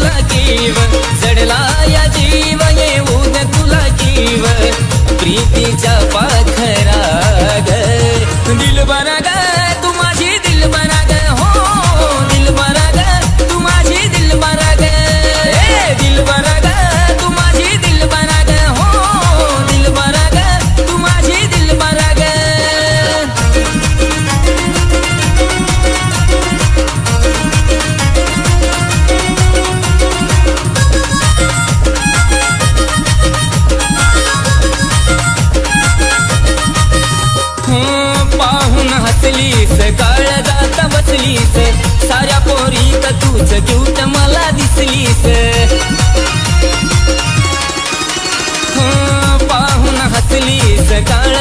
तुला कीव जडला या जीव येऊ दे तुला कीव प्रीतीच्या पाखरा ग दिलबरा ग तू माझी दिलबरा ग हो दिलबरा ग तू माझी दिलबरा ग दिलबरा ग तू माझी दिलबरा ग हो दिलबरा ग तू माझी दिलबरा ग पाहून हसलीस काळजात बसलीस साऱ्या पोरीत तूच क्यूट मला दिसलीस पाहून हसलीस काळ